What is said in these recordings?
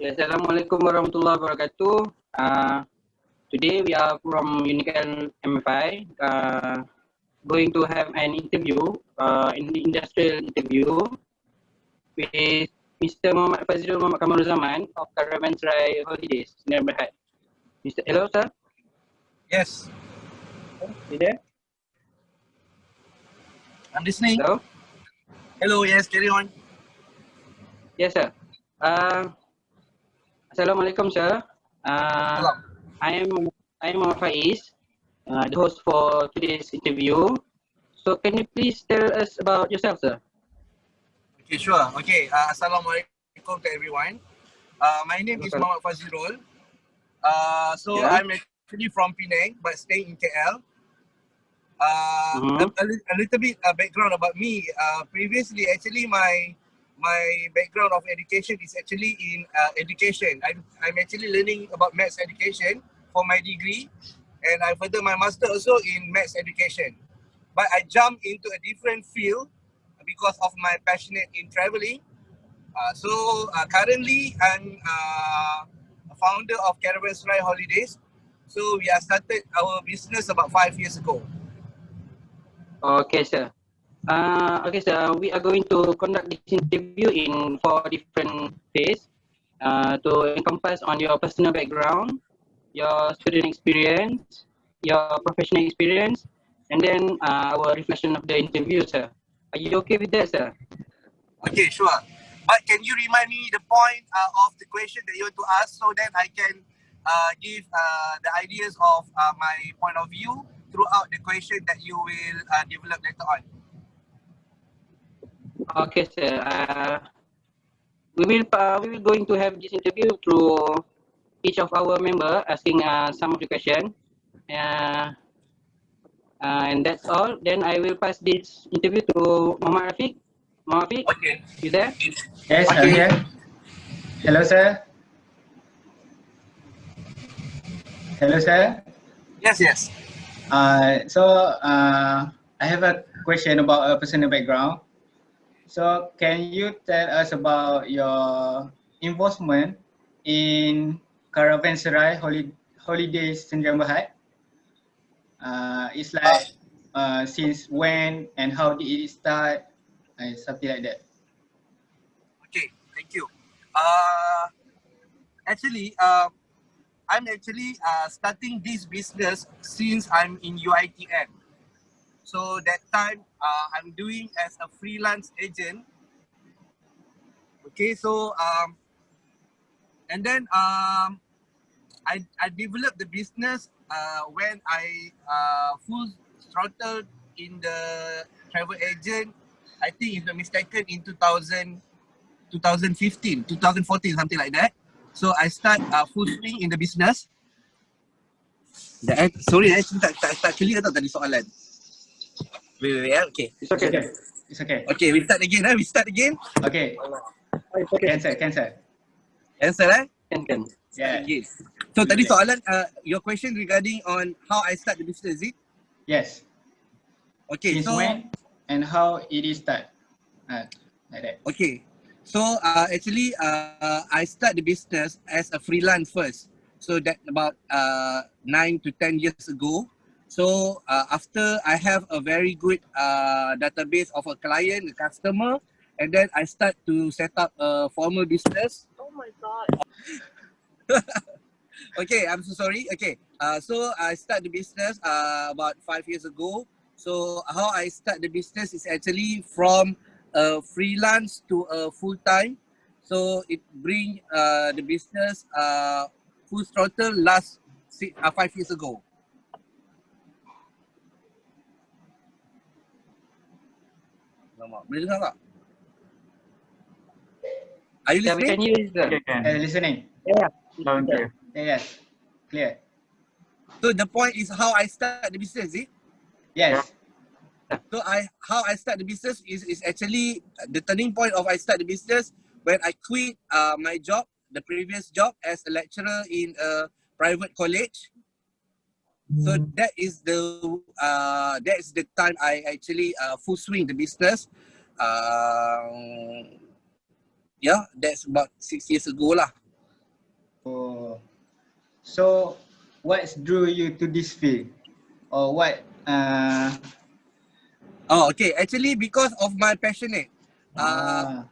Assalamualaikum warahmatullahi wabarakatuh. Today we are from UNIKL MFI, going to have an interview, in the industrial interview with Mr. Muhammad Fazrul Muhammad Kamarul Zaman of Caravanserai Holidays, Sdn Bhd. Hello, sir. Yes, You there? I'm listening. Hello. Hello, yes, carry on. Yes, sir. Assalamualaikum, sir. Hello. I am Muhammad Faiz, the host for today's interview. So can you please tell us about yourself, sir? Okay, sure. Okay, Assalamualaikum to everyone. My name is Muhammad Fazrul. Yeah. I'm actually from Penang, but stay in KL. A little bit background about me. Previously, actually, my background of education is actually in education. I'm actually learning about maths education for my degree, and I further my master also in maths education. But I jumped into a different field because of my passionate in traveling. Currently, I'm a founder of Caravanserai Holidays. So we have started our business about 5 years ago. Okay, sir. Okay, sir. We are going to conduct this interview in 4 different phases to encompass on your personal background, your student experience, your professional experience, and then our reflection of the interview, sir. Are you okay with that, sir? Okay, sure. But can you remind me the point of the question that you want to ask so that I can give the ideas of my point of view throughout the question that you will develop later on? Okay, sir. We will going to have this interview through each of our member asking some of the question. And that's all. Then I will pass this interview to Muhammad Rafiq. Muhammad Rafiq, Okay. you there? Yes, Okay. I'm here. Hello, sir. Hello, sir. Yes. I have a question about a personal background. So, can you tell us about your involvement in Caravanserai Holidays Sdn Bhd? It's like since when and how did it start? Something like that. Okay, thank you. Actually, I'm actually starting this business since I'm in UITM. So that time, I'm doing as a freelance agent. Okay, and then I developed the business when I full throttle in the travel agent. I think if I'm mistaken in 2015, 2014, something like that. So I start full swing in the business. Sorry, tak clear tau tadi soalan. Wait, okay. It's okay. It's okay. Okay, we start again. Okay. Cancel. Answer, Can. Yeah. Again. So tadi soalan, your question regarding on how I start the business, is it? Yes. Okay, Since so when and how it is start? Like that. okay, so actually I start the business as a freelance first. So that about 9 to 10 years ago. So after I have a very good database of a client, a customer, and then I start to set up a formal business. Oh my God. Okay, I'm so sorry. Okay, so I start the business about 5 years ago. So how I start the business is actually from a freelance to a full-time. So it bring the business full throttle last 5 years ago. Boleh dengar tak? Are you Yeah, we listening? can use that. Listening. Yeah. Yes. Clear. So the point is how I start the business, is it? Yes. So how I start the business is actually the turning point of I start the business when I quit my job, the previous job as a lecturer in a private college. So that is the time I actually full swing the business. Yeah, that's about 6 years ago lah. So, what drew you to this field, or what? Oh, okay. Actually, because of my Ah,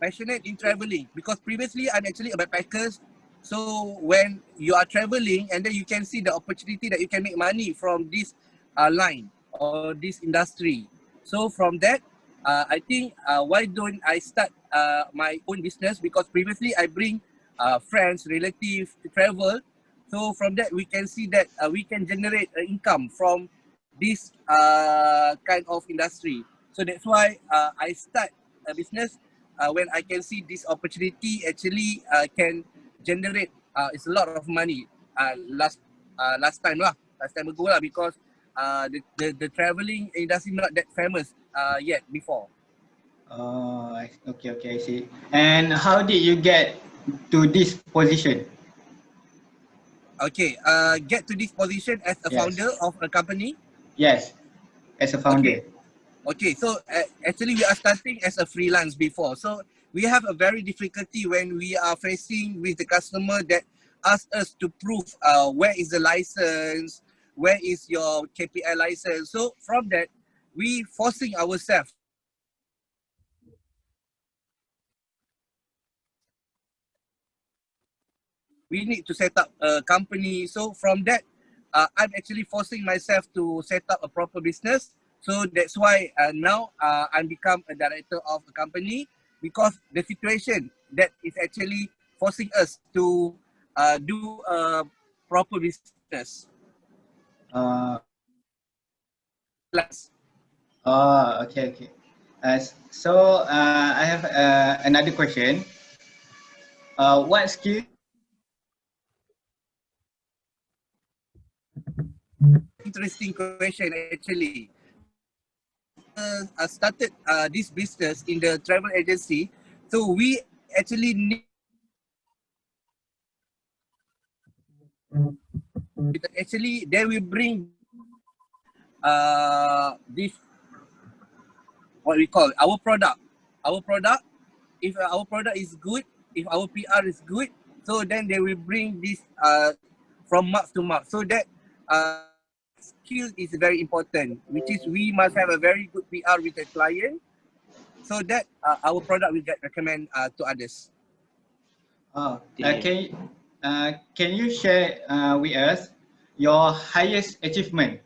passionate in traveling. Because previously I'm actually a backpacker. So when you are traveling and then you can see the opportunity that you can make money from this line or this industry. So from that, I think why don't I start my own business? Because previously I bring friends, relatives to travel. So from that we can see that we can generate income from this kind of industry. So that's why I start a business when I can see this opportunity actually can generate it's a lot of money last time ago lah, because the traveling industry not that famous yet before. oh, okay, okay, I see. And how did you get to this position? Okay, get to this position as a Yes, founder of a company. yes, as a founder. Okay, okay, so actually we are starting as a freelance before. So we have a very difficulty when we are facing with the customer that ask us to prove where is the license, where is your KPI license. So from that, we forcing ourselves. We need to set up a company. So from that, I'm actually forcing myself to set up a proper business. So that's why now I'm become a director of a company, because the situation that is actually forcing us to do a proper business. Uh, Plus, oh, okay, okay. So I have another question. What skill? interesting question actually. Started this business in the travel agency, so we actually need actually they will bring this what we call our product. Our product, if our product is good, if our PR is good, so then they will bring this from mouth to mouth. So that skill is very important, which is we must have a very good PR with the client, so that our product will get recommended to others. Oh, Okay. can you share with us your highest achievement?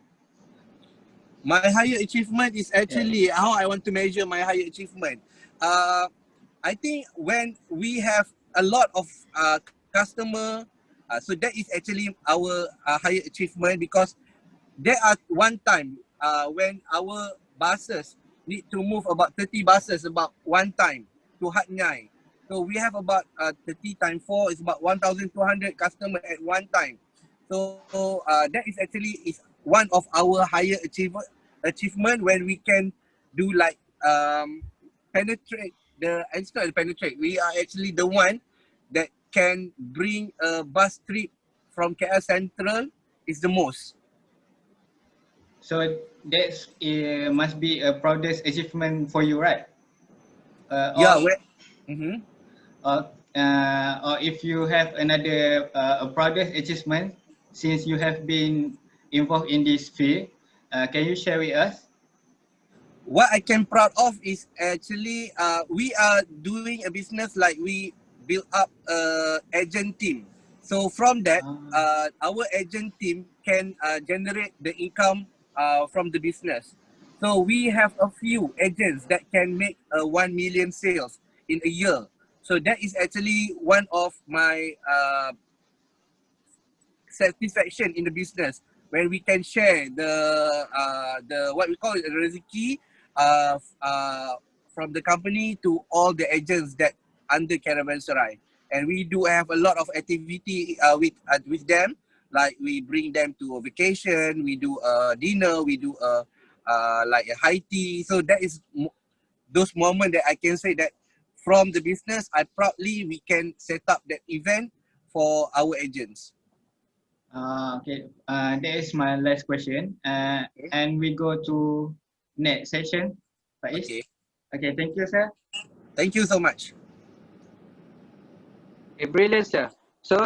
My higher achievement is Yes. actually how I want to measure my higher achievement. Uh, I think when we have a lot of customer, so that is actually our higher achievement, because there are one time when our buses need to move about 30 buses about one time to Hat Nyai. So we have about 30 times 4 is about 1,200 customer at one time. So that is actually is one of our higher achievement when we can do like penetrate the, and it's not penetrate, we are actually the one that can bring a bus trip from KL Central is the most. So that's must be a proudest achievement for you, right? Yeah, where, mm-hmm. Or if you have another a proudest achievement since you have been involved in this field, can you share with us? What I can proud of is actually we are doing a business like we build up a agent team. So from that, our agent team can generate the income from the business. So we have a few agents that can make 1 million sales in a year. So that is actually one of my satisfaction in the business, when we can share the what we call it rezeki from the company to all the agents that under Caravanserai. And we do have a lot of activity with them, like we bring them to a vacation, we do a dinner, we do a like a high tea. So that is those moments that I can say that from the business, I proudly we can set up that event for our agents. Okay, that is my last question. Okay. And we go to next session, Faiz. Okay. Okay, thank you, sir. Thank you so much. Okay, brilliant, sir. So,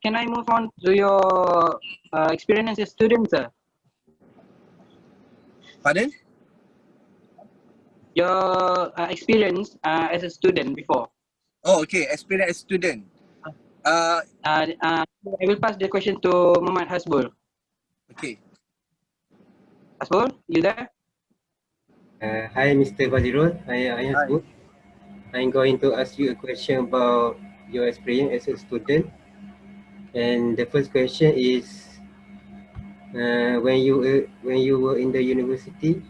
can I move on to your experience as a student, sir? Pardon? Your experience as a student before. Oh, okay. Experience student. I will pass the question to Muhammad Hasbul. Okay. Hasbul, you there? Hi, Mr. Fazirul. I am Hi. good. I'm going to ask you a question about your experience as a student. And the first question is, when you were in the university,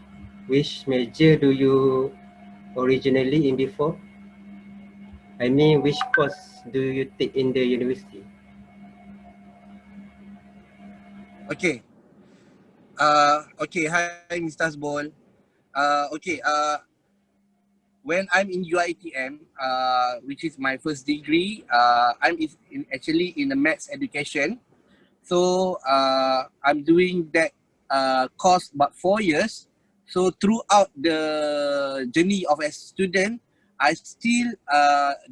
which major do you originally in before? I mean, which course do you take in the university? Okay. Okay. Hi, Mr. Hasbol. Okay. When I'm in UITM, which is my first degree, actually in the maths education. So I'm doing that course about 4 years. So throughout the journey of a student, I still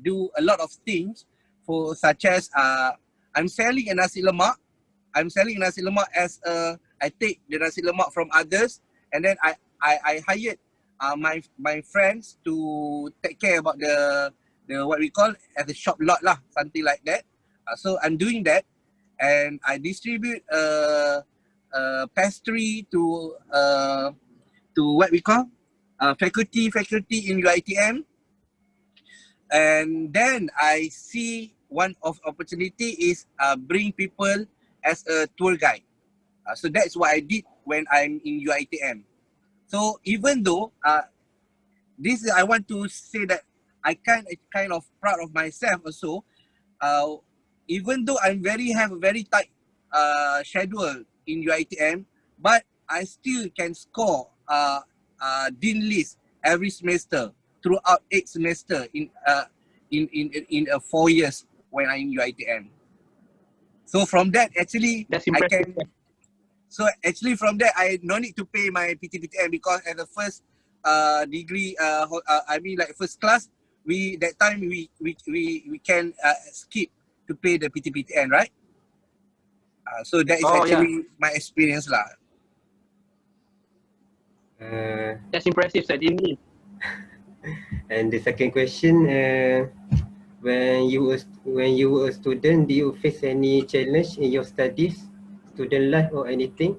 do a lot of things for such as I'm selling a nasi lemak. I'm selling nasi lemak as I take the nasi lemak from others, and then I hired my friends to take care about the what we call as a shop lot lah, something like that. So I'm doing that, and I distribute pastry to what we call faculty in UITM. And then I see one of opportunity is bring people as a tour guide. So that's what I did when I'm in UITM. So even though I want to say that I kind of proud of myself also. Uh, Even though have a very tight schedule in UITM, but I still can score dean list every semester throughout 8 semester in 4 years when I'm in UITM. So from that, actually, That's I impressive. can. So actually, from that, I no need to pay my PTPTN because as the first degree, I mean like first class, we can skip to pay the PTPTN, right? So that is Oh, yeah. actually my experience lah. That's impressive, sir. Indeed. And the second question, when you were a student, do you face any challenge in your studies, student life, or anything?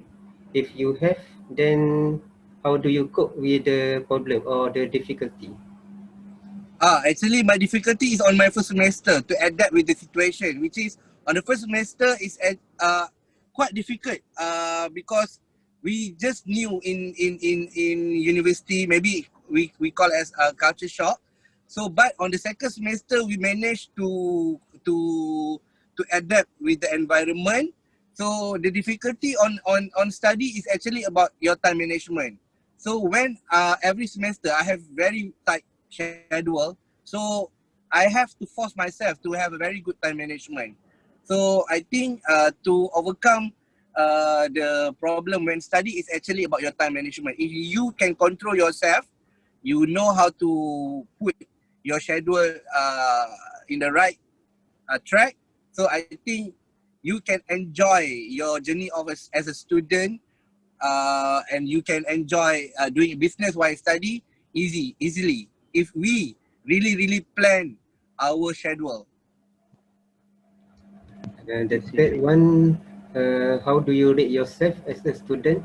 If you have, then how do you cope with the problem or the difficulty? Actually, my difficulty is on my first semester to adapt with the situation, which is on the first semester is quite difficult because we just knew in university, maybe we call as a culture shock. So, but on the second semester, we managed to adapt with the environment. So the difficulty on study is actually about your time management. So when every semester I have very tight schedule, so I have to force myself to have a very good time management. So I think to overcome the problem when study is actually about your time management. If you can control yourself, you know how to put your schedule in the right track. So I think you can enjoy your journey as a student, and you can enjoy doing business while study easily if we really plan our schedule. And the third one, how do you rate yourself as a student?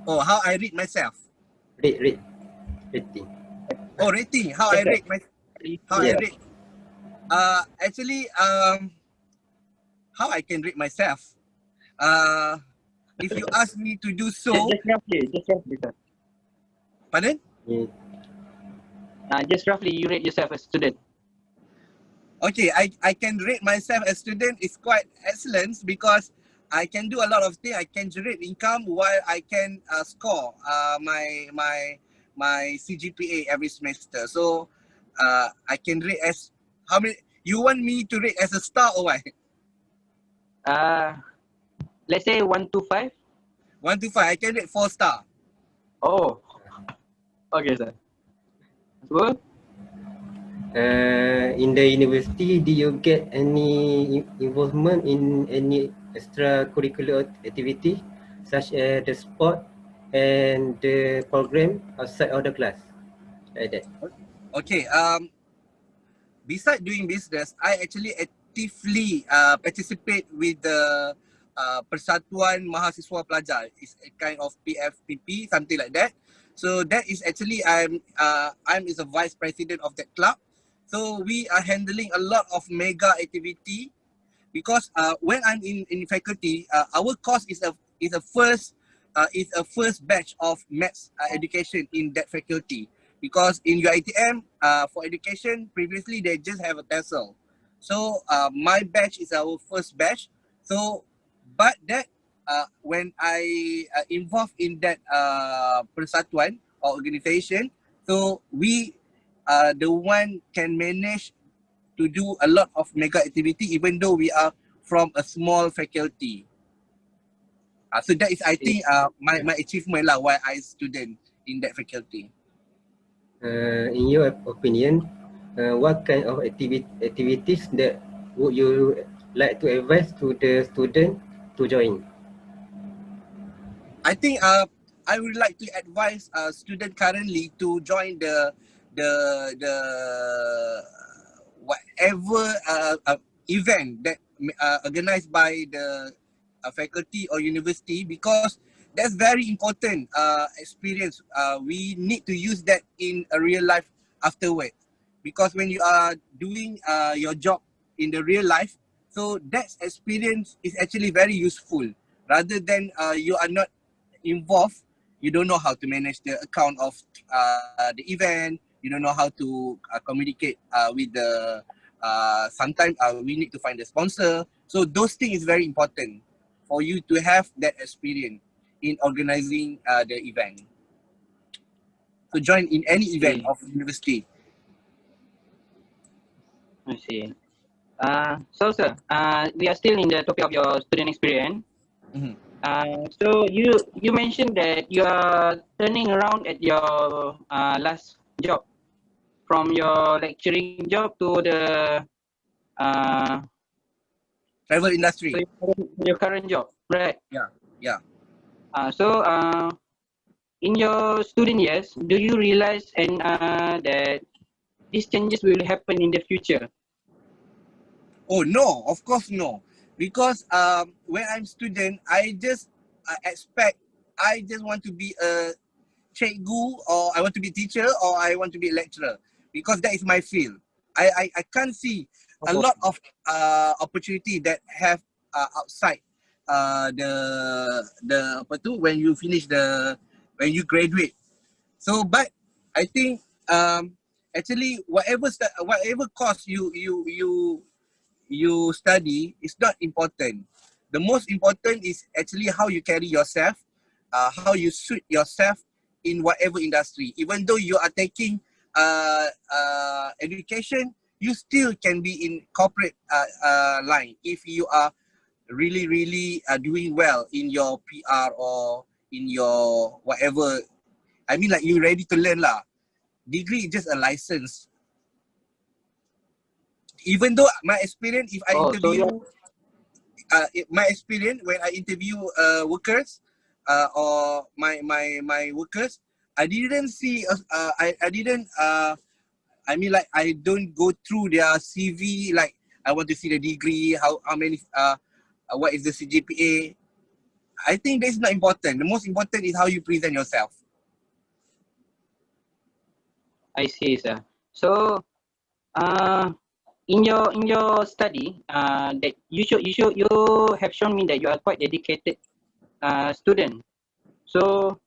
Oh, how I rate myself? Rating. Oh, rating. How I rate my? How I Yeah. rate? Actually, how I can rate myself? If you ask me to do so, Just roughly, sir. pardon? Mm. Just roughly, you rate yourself as a student. Okay, I can rate myself as student is quite excellent because I can do a lot of things. I can generate income while I can score my CGPA every semester. So I can rate as how many? You want me to rate as a star or what? Let's say 1 to 5. 1 to 5. I can rate 4 star. Oh, okay, sir. Good. in the university, do you get any involvement in any extracurricular activity, such as the sport and the program outside of the class, like that? Okay. Besides doing business, I actually actively participate with the Persatuan Mahasiswa Pelajar. It's a kind of PFPP, something like that. So that is actually I'm is a vice president of that club. So we are handling a lot of mega activity because when I'm in faculty, our course is a first batch of maths education in that faculty. Because in UITM, for education, previously they just have a TESOL. So my batch is our first batch. So, but that when I involved in that persatuan or organization, so we the one can manage to do a lot of mega activity even though we are from a small faculty. So that is, I think, my achievement lah while I student in that faculty. In your opinion, what kind of activities that would you like to advise to the student to join? I think I would like to advise student currently to join the whatever event that organized by the faculty or university, because that's very important experience. We need to use that in a real life afterwards, because when you are doing your job in the real life, so that experience is actually very useful rather than you are not involved. You don't know how to manage the account of the event. You don't know how to communicate with the sometimes we need to find a sponsor. So those things is very important for you to have that experience in organizing the event. To join in any event of university. I see. So sir, we are still in the topic of your student experience. Mm-hmm. So you mentioned that you are turning around at your last job, from your lecturing job to the Travel industry. to your current job, right? Yeah. So in your student years, do you realize that these changes will happen in the future? Oh no, of course no. Because when I'm student, I just I just want to be a cikgu, or I want to be teacher, or I want to be a lecturer, because that is my field. I can't see a lot of opportunity that have outside the apa tu, when you finish when you graduate. So but I think actually whatever course you study is not important. The most important is actually how you carry yourself, how you suit yourself in whatever industry. Even though you are taking education, you still can be in corporate line if you are really doing well in your PR or in your whatever. I mean, like, you ready to learn lah. Degree is just a license. Even though my experience, if I interview, my experience when I interview workers or my workers, I didn't see, I didn't, I mean, like, I don't go through their CV, like, I want to see the degree, how many, what is the CGPA. I think that's not important. The most important is how you present yourself. I see, sir. So in your study, that you have shown me that you are quite dedicated student. So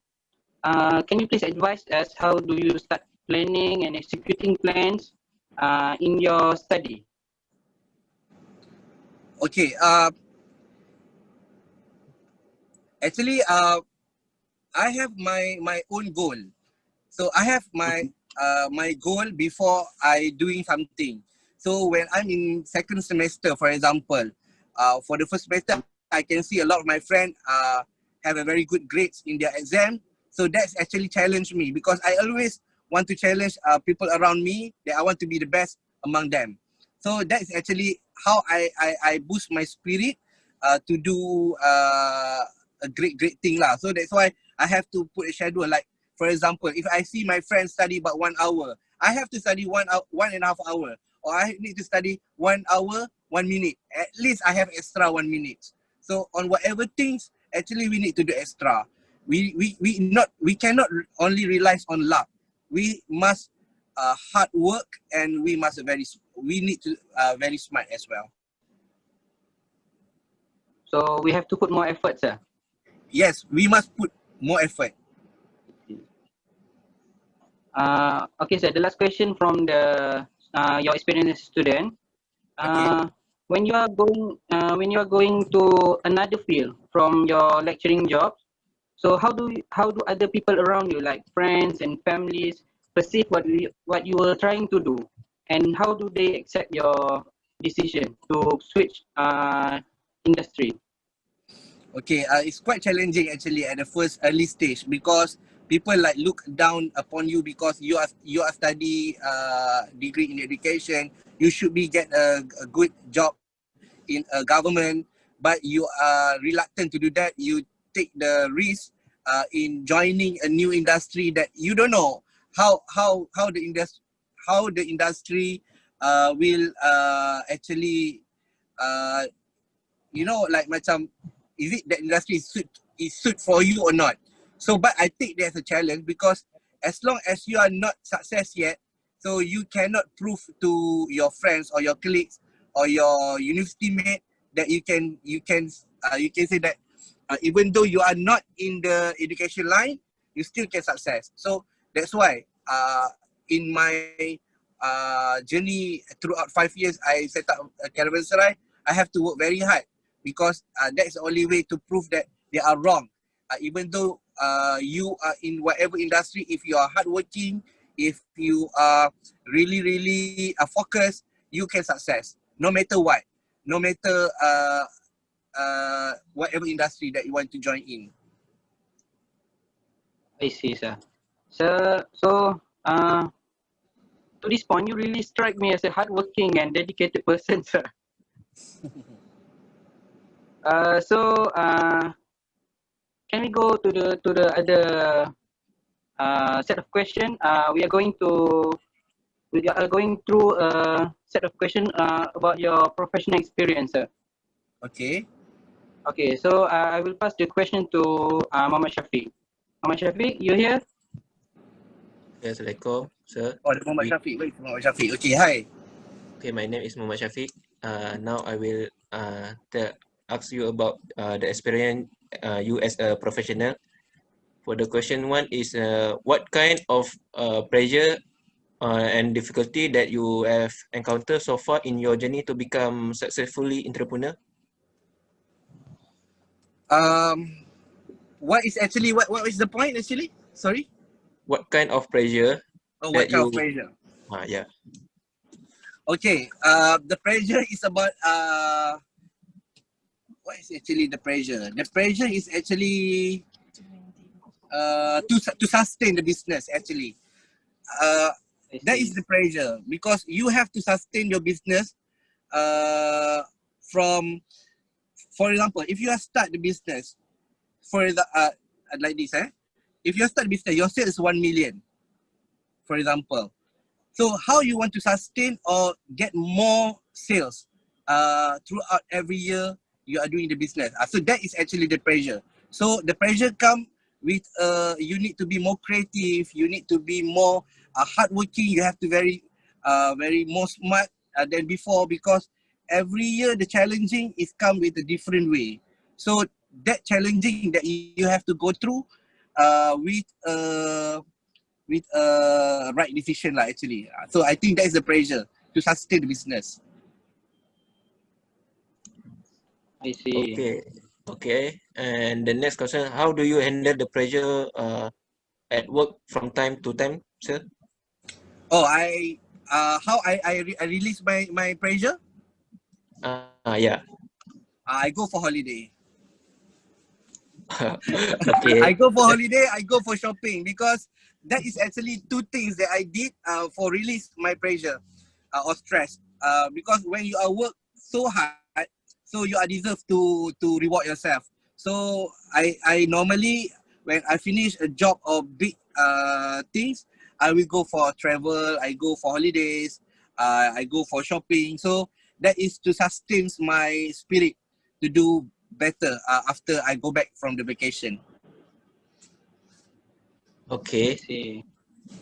can you please advise us, how do you start planning and executing plans in your study? Okay. Actually, I have my own goal. So I have my my goal before I doing something. So when I'm in second semester, for example, for the first semester, I can see a lot of my friends have a very good grades in their exam. So that's actually challenged me, because I always want to challenge people around me, that I want to be the best among them. So that is actually how I boost my spirit to do a great thing lah. So that's why I have to put a schedule. Like for example, if I see my friends study about 1 hour, I have to study 1.5 hour, or I need to study 1 hour 1 minute. At least I have extra 1 minute. So on whatever things, actually we need to do extra. We cannot only rely on luck. We must hard work, and we need to very smart as well. So we have to put more effort, sir. Yes, we must put more effort. Okay, sir. The last question from the your experienced student. Okay. When you are going to another field from your lecturing job, so how do other people around you, like friends and families, perceive what you were trying to do, and how do they accept your decision to switch industry? Okay, it's quite challenging actually at the first early stage, because people like look down upon you because you are study degree in education. You should be get a good job in a government, but you are reluctant to do that. You take the risk in joining a new industry that you don't know how the industry will actually like macam, is it the industry is suit for you or not? So, but I think there's a challenge, because as long as you are not success yet, so you cannot prove to your friends or your colleagues or your university mate that you can say that even though you are not in the education line, you still can success. So that's why in my journey throughout 5 years, I set up a caravanserai. I have to work very hard, because that's the only way to prove that they are wrong. Even though you are in whatever industry, if you are hardworking, if you are really focused, you can success no matter what, no matter whatever industry that you want to join in. I see, sir. So to this point, you really strike me as a hardworking and dedicated person, sir. Can we go to the other set of question? We are going through a set of question about your professional experience, sir. Okay. Okay, so I will pass the question to Muhammad Shafiq. Muhammad Shafiq, you here? Yes, Assalamualaikum, sir. Oh, Muhammad Shafiq. Wait, Muhammad Shafiq. Okay, hi. Okay, my name is Muhammad Shafiq. Now I will ask you about the experience you as a professional. For the question one is what kind of pressure and difficulty that you have encountered so far in your journey to become successfully entrepreneur? What is the point actually? Sorry. What kind of pressure Oh, that what kind you? of pressure? Yeah. Okay. The pressure is about what is actually the pressure? The pressure is actually to sustain the business actually. That is the pressure, because you have to sustain your business from, for example, if you start the business for the like this, if you start business, your sales is 1 million, for example. So how you want to sustain or get more sales throughout every year you are doing the business. So that is actually the pressure. So the pressure come with you need to be more creative, you need to be more hardworking, you have to very more smart than before, because every year the challenging is come with a different way. So that challenging that you have to go through with right decision lah actually. So I think that is the pressure to sustain the business. I see. Okay. And the next question: how do you handle the pressure at work from time to time, sir? Oh, how I release my pressure? Yeah. I go for holiday. Okay. I go for holiday, I go for shopping, because that is actually two things that I did for release my pressure. or stressed. Because when you are work so hard, so you are deserved to reward yourself. So I normally, when I finish a job or big things, I will go for travel, I go for holidays, I go for shopping. So that is to sustain my spirit to do better after I go back from the vacation. Okay. See.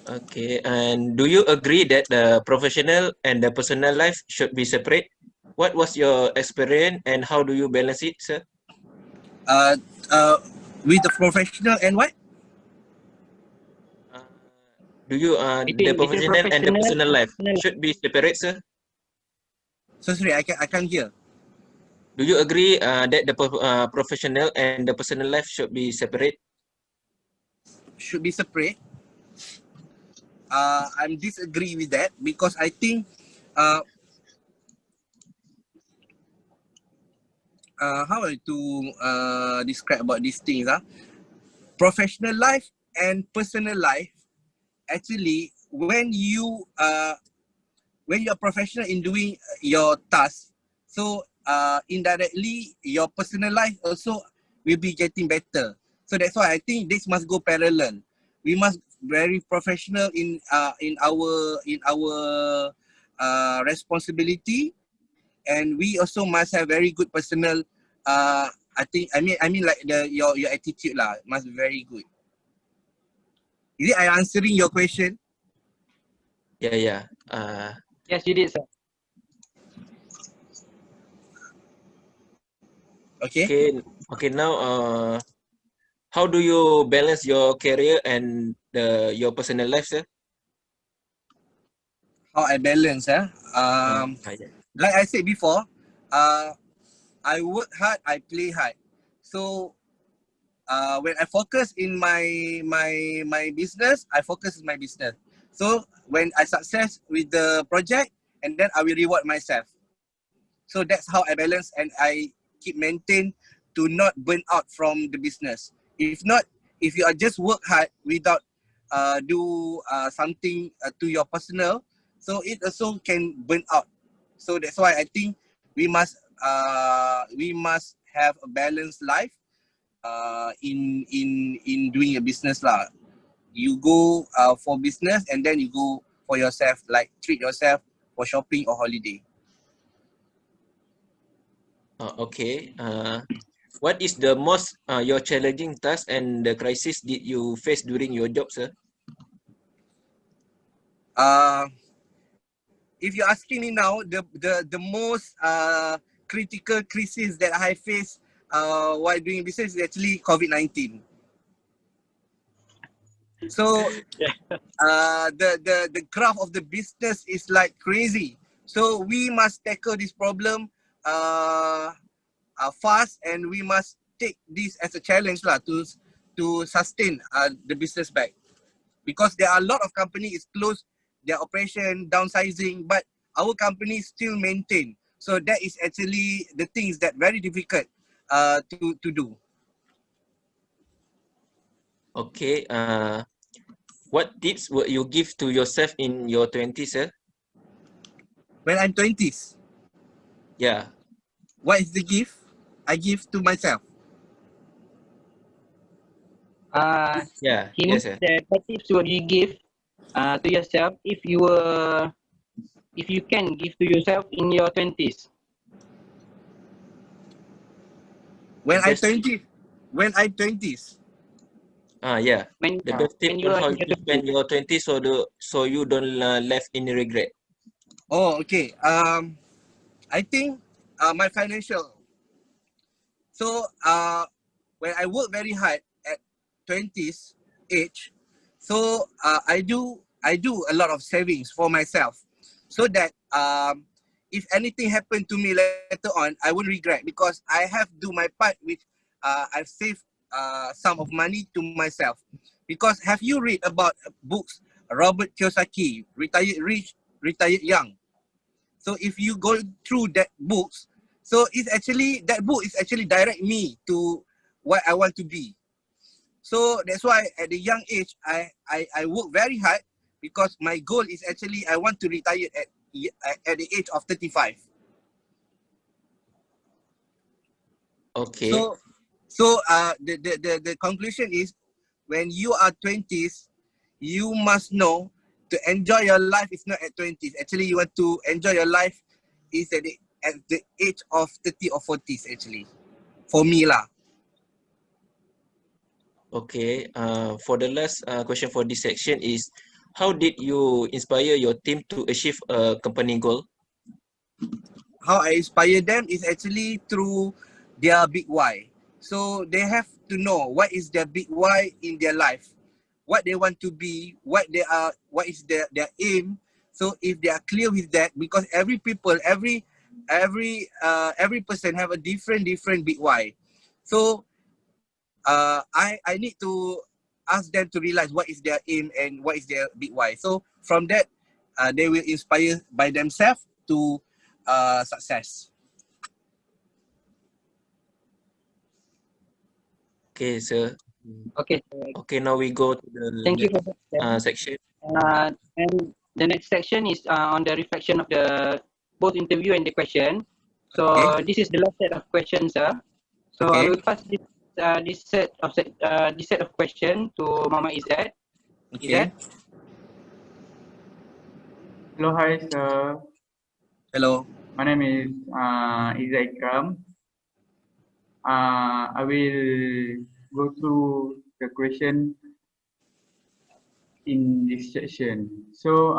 Okay. And do you agree that the professional and the personal life should be separate? What was your experience and how do you balance it, sir? Uh, uh, with the professional and what? Uh, do you the Between professional and the professional personal and life personal. should be separate, sir? So sorry, I can't hear. Do you agree that the professional and the personal life should be separate? Should be separate. I'm disagree with that because I think uh, how to describe about these things. Professional life and personal life, actually, when you are professional in doing your task, so indirectly your personal life also will be getting better. So that's why I think this must go parallel. We must very professional in our responsibility, and we also must have very good personal. I mean like your attitude lah must be very good. Is it I answering your question? Yeah, yeah. Yes, you did, sir. Okay. Okay. Now, how do you balance your career and your personal life, sir? How I balance Yeah. like I said before, I work hard, I play hard. So when I focus in my business, I focus in my business. So when I success with the project, and then I will reward myself. So that's how I balance, and I keep maintain to not burn out from the business. If not, if you are just work hard without do something to your personal, so it also can burn out. So that's why I think we must have a balanced life in doing a business lah. You go for business, and then you go for yourself, like treat yourself for shopping or holiday. Okay. What is the most your challenging task and the crisis did you face during your job, sir? Uh, if you're asking me now, the most critical crisis that I face while doing business is actually COVID-19. So the graph of the business is like crazy. So we must tackle this problem fast, and we must take this as a challenge lah to sustain the business back. Because there are a lot of companies close their operation, downsizing, but our company still maintain. So that is actually the things that very difficult to do. Okay. What tips would you give to yourself in your 20s, sir? When I'm 20s, Yeah. what is the gift I give to myself? Yeah. He Yes, means sir. that what tips would you give to yourself if you can give to yourself in your 20s? When I'm Best. 20, when I'm 20s. Yeah. The best tip When you on are how in to your spend 20s. your 20s so you don't left any regret. Oh, okay. I think my financial. So when I work very hard at 20s age, so I do a lot of savings for myself, so that if anything happened to me later on, I won't regret, because I have do my part, which I've saved some of money to myself. Because have you read about books Robert Kiyosaki, Retired Rich, Retired Young? So if you go through that books, so it's actually, that book is actually direct me to what I want to be. So that's why at the young age, I work very hard, because my goal is actually I want to retire at at the age of 35. Okay. So the conclusion is, when you are 20s, you must know to enjoy your life is not at 20s. Actually, you want to enjoy your life is at the age of 30 or 40s actually. For me lah. Okay. For the last question for this section is, how did you inspire your team to achieve a company goal? How I inspire them is actually through their big why. So they have to know what is their big why in their life, what they want to be, what is their aim. So if they are clear with that, because every person have a different big why. So I need to ask them to realize what is their aim and what is their big why. So from that, they will inspire by themselves to success. Okay, sir. Okay. Okay, now we go to the Thank you next for that. section. And the next section is on the reflection of the both interview and the question. So Okay. this is the last set of questions, sir. So I Okay. will pass this set of question to Mama Izzat. Okay. Hello, hi sir. Hello. My name is Izzat. I will go through the question in this section. So,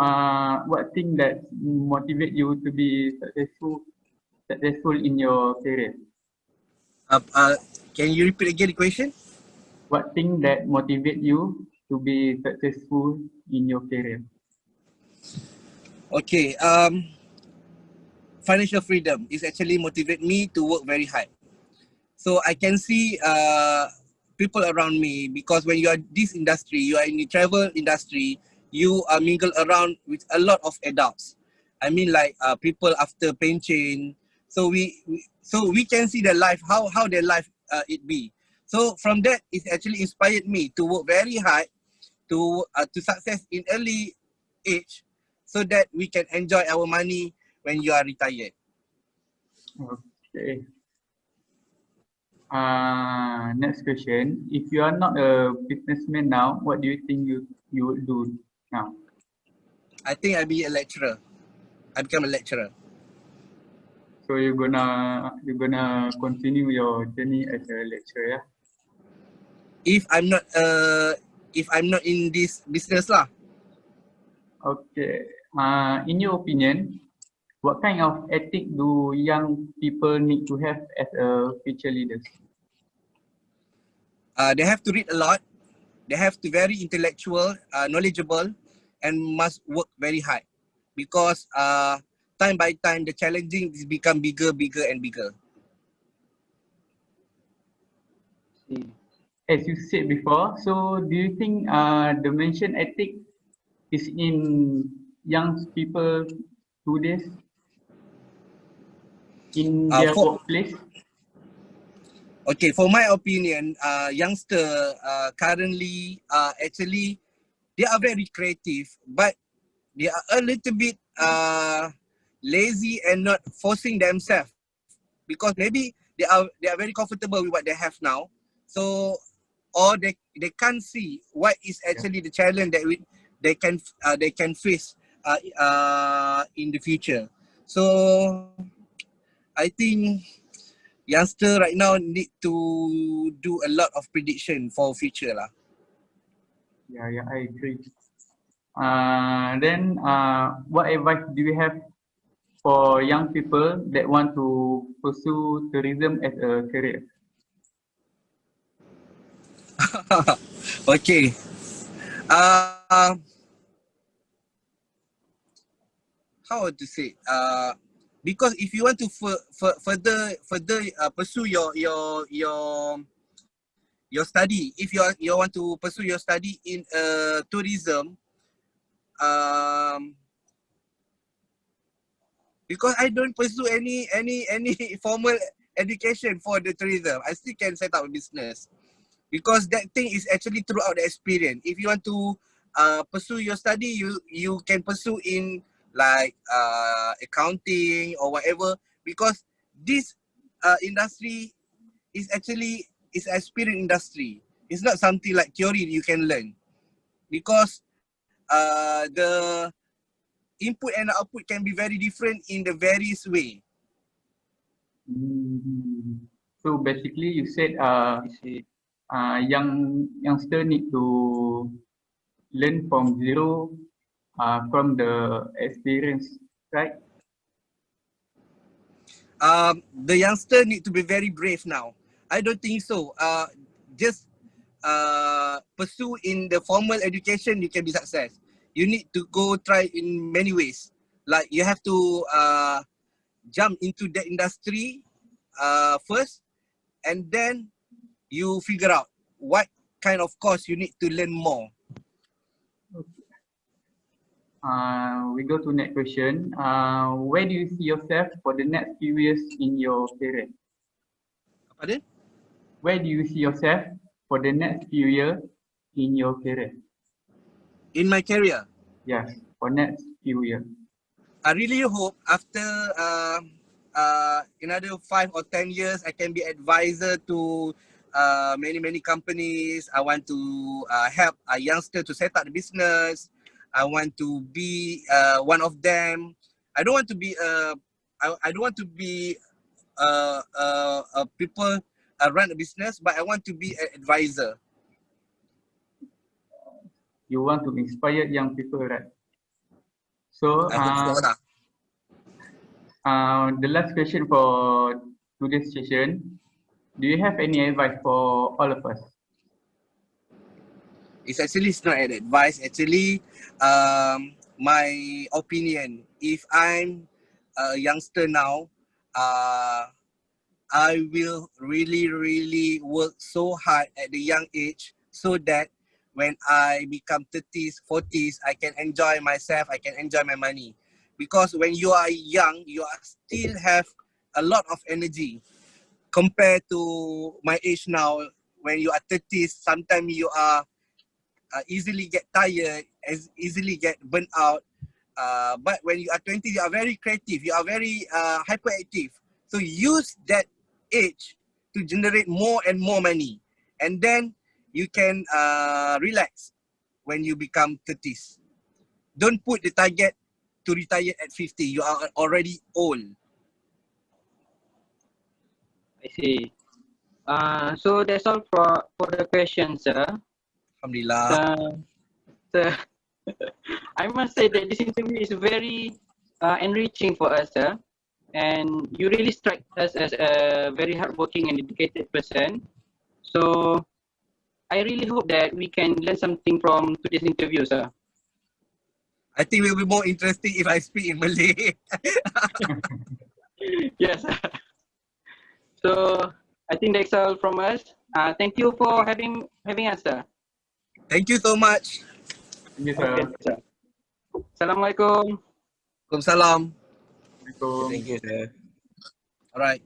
what thing that motivate you to be successful in your career? Can you repeat again the question? What thing that motivate you to be successful in your career? Okay. Financial freedom is actually motivate me to work very hard. So I can see people around me, because when you are this industry, you are in the travel industry, you are mingle around with a lot of adults. I mean, like people after pension. So we can see their life, how their life it be. So from that, it actually inspired me to work very hard to success in early age, so that we can enjoy our money when you are retired. Okay. Next question. If you are not a businessman now, what do you think you would do now? I think I'll be a lecturer. I become a lecturer. So you're gonna continue your journey as a lecturer, yeah? If I'm not in this business lah. Okay. In your opinion, what kind of ethic do young people need to have as a future leaders? They have to read a lot. They have to very intellectual, knowledgeable, and must work very hard, because time by time the challenging is become bigger and bigger. As you said before, so do you think the mentioned ethic is in young people today's in their workplace? Okay, for my opinion, youngster currently actually they are very creative, but they are a little bit lazy and not forcing themselves, because maybe they are very comfortable with what they have now. So, or they can't see what is actually the challenge that they can face in the future. So I think youngster right now need to do a lot of prediction for future lah. Yeah, I agree. Then what advice do you have for young people that want to pursue tourism as a career? Okay. How to say? Because if you want to further pursue your study, if you want to pursue your study in tourism, because I don't pursue any formal education for the tourism, I still can set up a business, because that thing is actually throughout the experience. If you want to pursue your study, you can pursue in like accounting or whatever, because this industry is actually is experience industry. It's not something like theory you can learn, because the input and output can be very different in the various way. So basically, you said I see. youngster need to learn from zero, from the experience, right? The youngster need to be very brave now. I don't think so. Just pursue in the formal education, you can be success. You need to go try in many ways. Like you have to jump into the industry first, and then you figure out what kind of course you need to learn more. We go to next question. Where do you see yourself for the next few years in your career? Pardon? Where do you see yourself for the next few years in your career? In my career, Yes, for next few years. I really hope after another 5 or 10 years, I can be advisor to many companies. I want to help a youngster to set up the business. I want to be one of them. I don't want to be I don't want to be people run a business, but I want to be an advisor. You want to inspire young people, right? So I hope so. the last question for today's session, do you have any advice for all of us? It's not an advice. Actually, my opinion. If I'm a youngster now, I will really work so hard at the young age, so that when I become 30s, 40s, I can enjoy myself, I can enjoy my money. Because when you are young, you are still have a lot of energy compared to my age now. When you are 30s, sometimes you are easily get tired, easily get burnt out. But when you are 20, you are very creative, you are very hyperactive. So use that age to generate more and more money. And then you can relax when you become 30s. Don't put the target to retire at 50. You are already old. I see. So that's all for the questions, sir. Alhamdulillah. So I must say that this interview is very enriching for us, sir. And you really strike us as a very hardworking and dedicated person. So I really hope that we can learn something from today's interview, sir. I think it will be more interesting if I speak in Malay. Yes. So I think that's all from us. Thank you for having us, sir. Thank you so much. Thank you, sir. Okay, sir. Assalamualaikum. Waalaikumsalam. Assalamualaikum. Thank you, sir. All right.